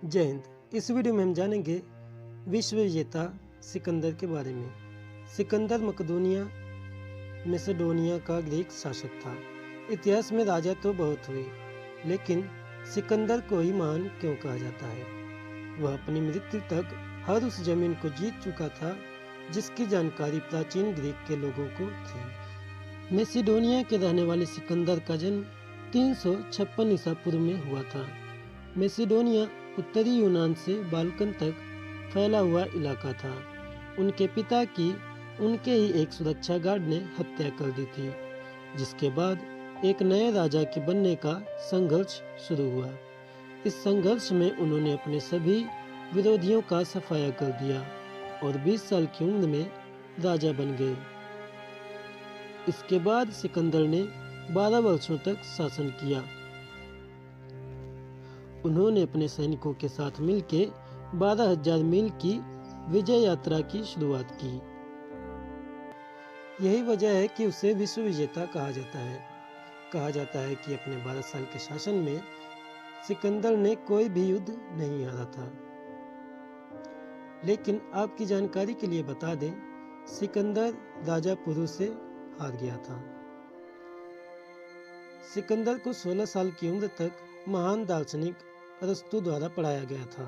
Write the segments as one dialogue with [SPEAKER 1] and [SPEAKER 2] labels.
[SPEAKER 1] जय हिंद। इस वीडियो में हम जानेंगे विश्व विजेता सिकंदर के बारे में। सिकंदर मकदूनिया मैसेडोनिया का ग्रीक शासक था। इतिहास में राजा तो बहुत हुए, लेकिन सिकंदर को ही महान क्यों कहा जाता है? वह अपनी मृत्यु तक हर उस जमीन को जीत चुका था जिसकी जानकारी प्राचीन ग्रीक के लोगों को थी। मैसेडोनिया के रहने वाले सिकंदर का जन्म 356 ईसा पूर्व में हुआ था। मैसेडोनिया उत्तरी यूनान से बाल्कन तक फैला हुआ इलाका था। उनके पिता की उनके ही एक सुरक्षा गार्ड ने हत्या कर दी थी, जिसके बाद एक नए राजा के बनने का संघर्ष शुरू हुआ। इस संघर्ष में उन्होंने अपने सभी विरोधियों का सफाया कर दिया और 20 साल की उम्र में राजा बन गए। इसके बाद सिकंदर ने 12 वर्षों तक शासन किया। उन्होंने अपने सैनिकों के साथ मिलकर 12,000 मील की विजय यात्रा की शुरुआत की। यही वजह है कि उसे विश्व विजेता कहा जाता है। कहा जाता है कि अपने 12 साल के शासन में सिकंदर ने कोई भी युद्ध नहीं हारा था। लेकिन आपकी जानकारी के लिए बता दें, सिकंदर राजा पुरु से हार गया था। सिकंदर को 16 साल की उम्र तक महान दार्शनिक अरस्तु द्वारा पढ़ाया गया था।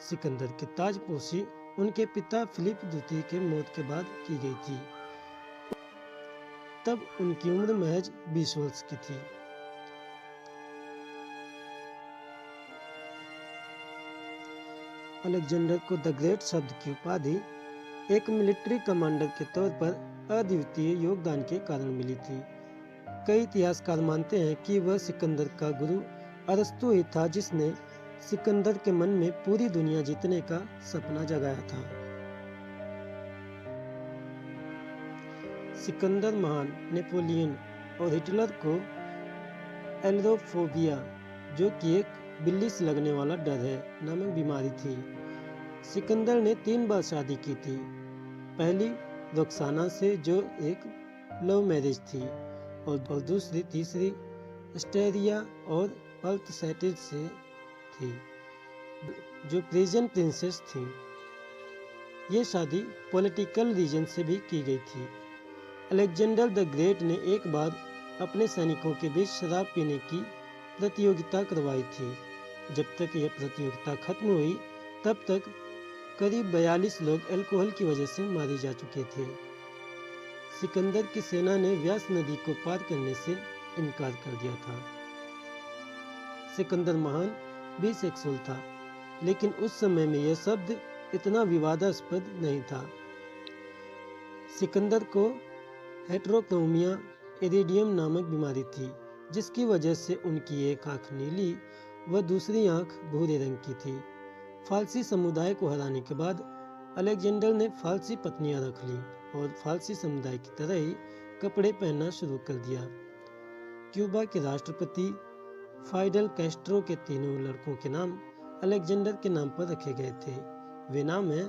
[SPEAKER 1] सिकंदर की ताजपोशी उनके पिता फिलिप द्वितीय के मौत के बाद की गई थी। तब उनकी उम्र महज 20 वर्ष की थी। अलेक्जेंडर को द ग्रेट शब्द की उपाधि एक मिलिट्री कमांडर के तौर पर अद्वितीय योगदान के कारण मिली थी। कई इतिहासकार मानते हैं कि वह सिकंदर का गुरु अरस्तु ही था, जिसने सिकंदर के मन में पूरी दुनिया जीतने का सपना जगाया था। सिकंदर महान नेपोलियन और हिटलर को एल्रोफोबिया, जो कि एक बिल्ली से लगने वाला डर है, नामक बीमारी थी। सिकंदर ने 3 बार शादी की थी। पहली रोक्साना से, जो एक लव मैरिज थी, और दूसरी तीसरी एस्टेरिया और पल्टसैटिस से थी, जो प्रिजन प्रिंसेस थी। ये शादी पॉलिटिकल रीजन से भी की गई थी। अलेक्जेंडर द ग्रेट ने एक बार अपने सैनिकों के बीच शराब पीने की प्रतियोगिता करवाई थी। जब तक यह प्रतियोगिता खत्म हुई, तब तक करीब 42 लोग अल्कोहल की वजह से मारे जा चुके थे। सिकंदर की सेना ने व्यास नदी को पार करने से इनकार कर दिया था। सिकंदर महान बिसेक्सुअल था, लेकिन उस समय में यह शब्द इतना विवादास्पद नहीं था। सिकंदर को हेटेरोक्रोमिया इरिडियम नामक बीमारी थी, जिसकी वजह से उनकी एक आंख नीली व दूसरी आंख भूरे रंग की थी। फारसी समुदाय को हराने के बाद अलेक्जेंडर ने फारसी पत्नियां रख ली और फारसी समुदाय की तरह ही कपड़े पहनना शुरू कर दिया। क्यूबा के राष्ट्रपति फाइडल कैस्ट्रो के तीनों लड़कों के नाम अलेक्जेंडर के नाम पर रखे गए थे। वे नाम हैं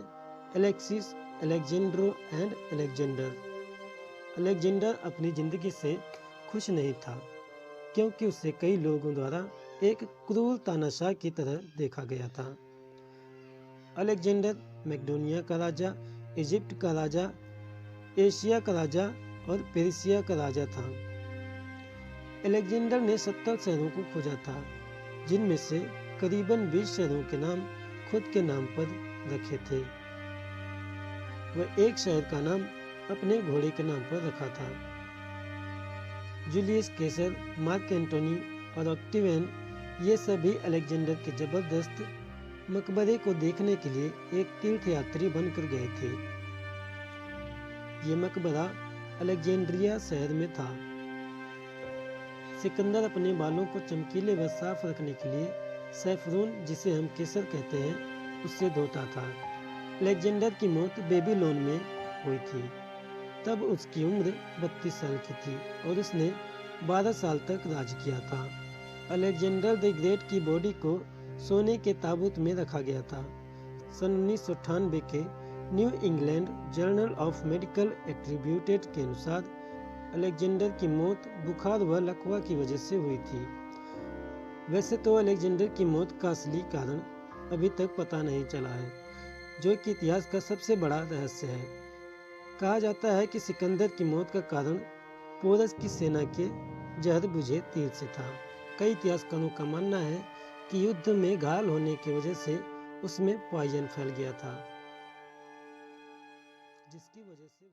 [SPEAKER 1] Alexis, Alessandro and Alexander. Alexander अपनी जिंदगी से खुश नहीं था, क्योंकि उसे कई लोगों द्वारा एक क्रूर तानाशाह की तरह देखा गया था। अलेक्जेंडर मैकेडोनिया का राजा, इजिप्ट का राजा, एशिया का राजा और पेर्सिया का राजा था। अलेक्जेंडर ने 70 शहरों को खोजा था, जिनमें से करीबन 20 शहरों के नाम खुद के नाम पर रखे थे। वह एक शहर का नाम अपने घोड़े के नाम पर रखा था। जूलियस कैसर, मार्क एंटोनी और ऑक्टेवियन, ये सभी अलेक्जेंडर के जबरदस्त मकबरे को देखने के लिए एक तीर्थयात्री बनकर गए थे। ये मकबरा अलेक्जेंड्रिया शहर में था। सिकंदर अपने बालों को चमकीले व साफ रखने के लिए सैफरून, जिसे हम केसर कहते हैं, उससे धोता था। अलेक्जेंडर की मौत बेबीलोन में हुई थी। तब उसकी उम्र 32 साल की थी और उसने 12 साल तक राज किया था। अलेक्जेंडर द ग्रेट की बॉडी को सोने के ताबूत में रखा गया था। सन 1998 के new England journal of medical attributed के अनुसार अलेक्जेंडर की मौत बुखार व लकवा की वजह से हुई थी। वैसे तो अलेक्जेंडर की मौत का असली कारण अभी तक पता नहीं चला है, जो कि इतिहास का सबसे बड़ा रहस्य है। कहा जाता है कि सिकंदर की मौत का कारण पोरस की सेना के जहर बुझे तीर से था। कई इतिहासकारों का मानना है कि युद्ध में घायल होने की वजह से उसमें पॉइजन फैल गया था, जिसकी वजह से